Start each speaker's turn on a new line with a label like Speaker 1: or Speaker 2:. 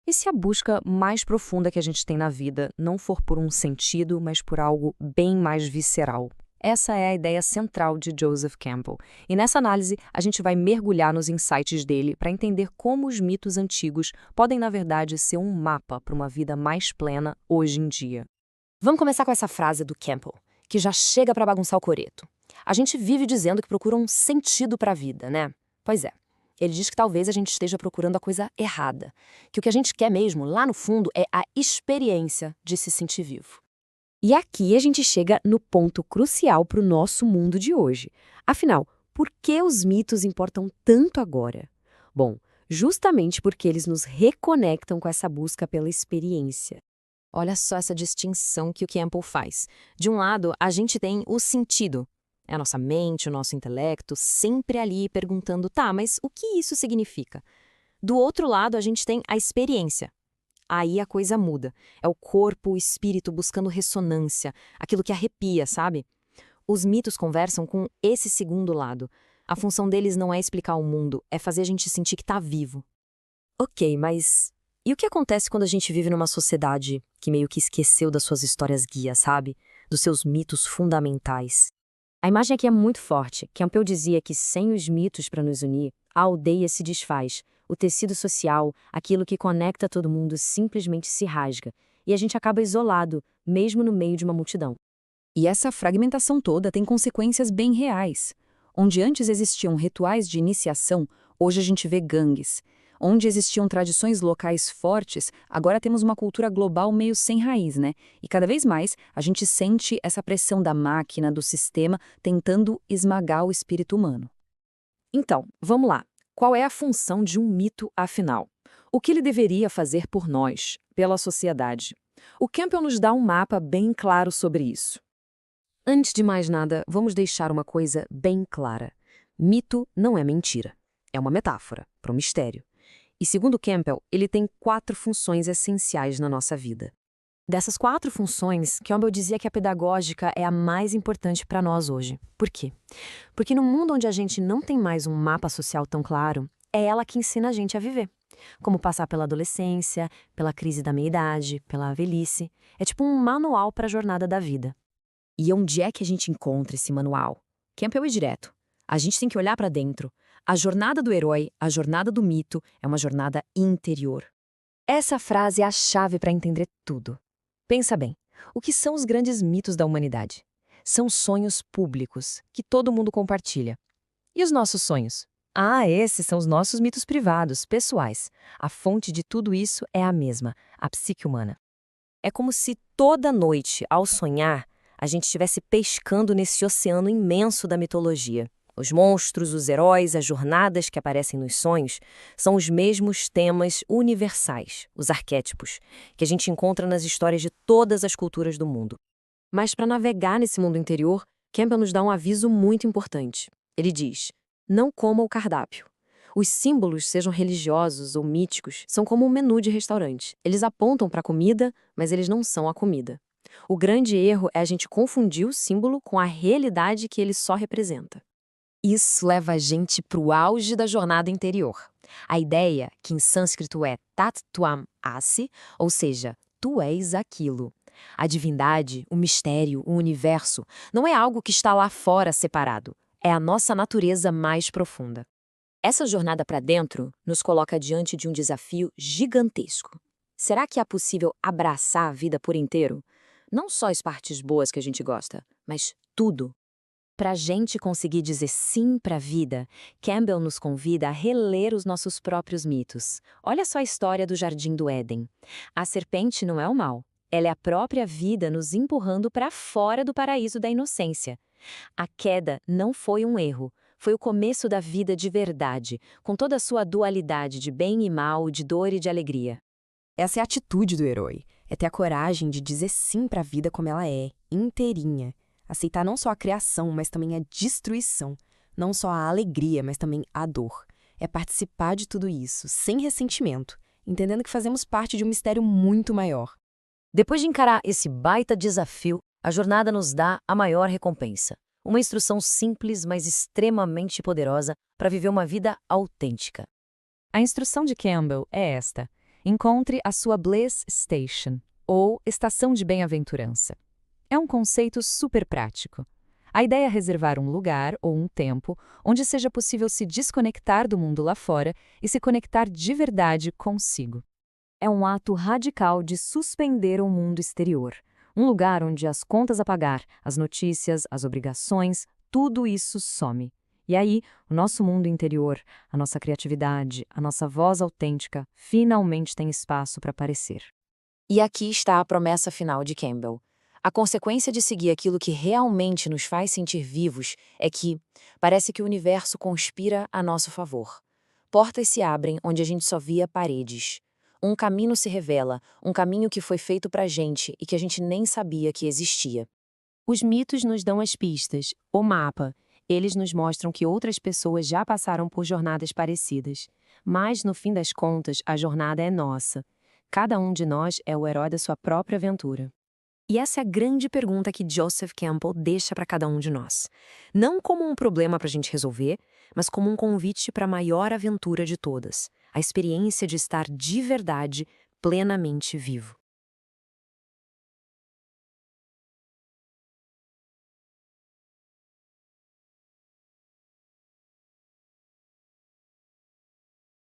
Speaker 1: E se a busca mais profunda que a gente tem na vida não for por um sentido, mas por algo bem mais visceral? Essa é a ideia central de Joseph Campbell. E nessa análise, a gente vai mergulhar nos insights dele para entender como os mitos antigos podem, na verdade, ser um mapa para uma vida mais plena hoje em dia.
Speaker 2: Vamos começar com essa frase do Campbell, que já chega para bagunçar o coreto. A gente vive dizendo que procura um sentido para a vida, né? Pois é. Ele diz que talvez a gente esteja procurando a coisa errada, que o que a gente quer mesmo, lá no fundo, é a experiência de se sentir vivo.
Speaker 1: E aqui a gente chega no ponto crucial para o nosso mundo de hoje. Afinal, por que os mitos importam tanto agora? Bom, justamente porque eles nos reconectam com essa busca pela experiência.
Speaker 2: Olha só essa distinção que o Campbell faz. De um lado, a gente tem o sentido. É a nossa mente, o nosso intelecto, sempre ali perguntando, tá, mas o que isso significa? Do outro lado, a gente tem a experiência. Aí a coisa muda. É o corpo, o espírito buscando ressonância, aquilo que arrepia, sabe? Os mitos conversam com esse segundo lado. A função deles não é explicar o mundo, é fazer a gente sentir que tá vivo.
Speaker 1: Ok, mas e o que acontece quando a gente vive numa sociedade que meio que esqueceu das suas histórias guia, sabe? Dos seus mitos fundamentais? A imagem aqui é muito forte. Campbell dizia que sem os mitos para nos unir, a aldeia se desfaz. O tecido social, aquilo que conecta todo mundo, simplesmente se rasga. E a gente acaba isolado, mesmo no meio de uma multidão.
Speaker 3: E essa fragmentação toda tem consequências bem reais. Onde antes existiam rituais de iniciação, hoje a gente vê gangues. Onde existiam tradições locais fortes, agora temos uma cultura global meio sem raiz, né? E cada vez mais a gente sente essa pressão da máquina, do sistema, tentando esmagar o espírito humano. Então, vamos lá. Qual é a função de um mito, afinal? O que ele deveria fazer por nós, pela sociedade? O Campbell nos dá um mapa bem claro sobre isso.
Speaker 1: Antes de mais nada, vamos deixar uma coisa bem clara. Mito não é mentira. É uma metáfora para o mistério. E segundo Campbell, ele tem 4 funções essenciais na nossa vida. Dessas 4 funções, Campbell dizia que a pedagógica é a mais importante para nós hoje. Por quê? Porque no mundo onde a gente não tem mais um mapa social tão claro, é ela que ensina a gente a viver. Como passar pela adolescência, pela crise da meia-idade, pela velhice. É tipo um manual para a jornada da vida. E onde é que a gente encontra esse manual? Campbell é direto. A gente tem que olhar para dentro. A jornada do herói, a jornada do mito, é uma jornada interior. Essa frase é a chave para entender tudo. Pensa bem, o que são os grandes mitos da humanidade? São sonhos públicos, que todo mundo compartilha. E os nossos sonhos? Ah, esses são os nossos mitos privados, pessoais. A fonte de tudo isso é a mesma, a psique humana. É como se toda noite, ao sonhar, a gente estivesse pescando nesse oceano imenso da mitologia. Os monstros, os heróis, as jornadas que aparecem nos sonhos são os mesmos temas universais, os arquétipos, que a gente encontra nas histórias de todas as culturas do mundo. Mas para navegar nesse mundo interior, Campbell nos dá um aviso muito importante. Ele diz: não coma o cardápio. Os símbolos, sejam religiosos ou míticos, são como um menu de restaurante. Eles apontam para a comida, mas eles não são a comida. O grande erro é a gente confundir o símbolo com a realidade que ele só representa. Isso leva a gente para o auge da jornada interior. A ideia, que em sânscrito é tat tuam asi, ou seja, tu és aquilo. A divindade, o mistério, o universo, não é algo que está lá fora separado. É a nossa natureza mais profunda. Essa jornada para dentro nos coloca diante de um desafio gigantesco. Será que é possível abraçar a vida por inteiro? Não só as partes boas que a gente gosta, mas tudo. Para a gente conseguir dizer sim para a vida, Campbell nos convida a reler os nossos próprios mitos. Olha só a história do Jardim do Éden. A serpente não é o mal. Ela é a própria vida nos empurrando para fora do paraíso da inocência. A queda não foi um erro. Foi o começo da vida de verdade, com toda a sua dualidade de bem e mal, de dor e de alegria. Essa é a atitude do herói. É ter a coragem de dizer sim para a vida como ela é, inteirinha. Aceitar não só a criação, mas também a destruição. Não só a alegria, mas também a dor. É participar de tudo isso, sem ressentimento, entendendo que fazemos parte de um mistério muito maior. Depois de encarar esse baita desafio, a jornada nos dá a maior recompensa. Uma instrução simples, mas extremamente poderosa para viver uma vida autêntica. A instrução de Campbell é esta:
Speaker 3: Encontre a sua Bliss Station, ou Estação de Bem-aventurança. É um conceito super prático. A ideia é reservar um lugar ou um tempo onde seja possível se desconectar do mundo lá fora e se conectar de verdade consigo. É um ato radical de suspender o mundo exterior. Um lugar onde as contas a pagar, as notícias, as obrigações, tudo isso some. E aí, o nosso mundo interior, a nossa criatividade, a nossa voz autêntica, finalmente tem espaço para aparecer.
Speaker 2: E aqui está a promessa final de Campbell. A consequência de seguir aquilo que realmente nos faz sentir vivos é que parece que o universo conspira a nosso favor. Portas se abrem onde a gente só via paredes. Um caminho se revela, um caminho que foi feito pra gente e que a gente nem sabia que existia. Os mitos nos dão as pistas, o mapa. Eles nos mostram que outras pessoas já passaram por jornadas parecidas. Mas, no fim das contas, a jornada é nossa. Cada um de nós é o herói da sua própria aventura. E essa é a grande pergunta que Joseph Campbell deixa para cada um de nós. Não como um problema para a gente resolver, mas como um convite para a maior aventura de todas, a experiência de estar de verdade, plenamente vivo.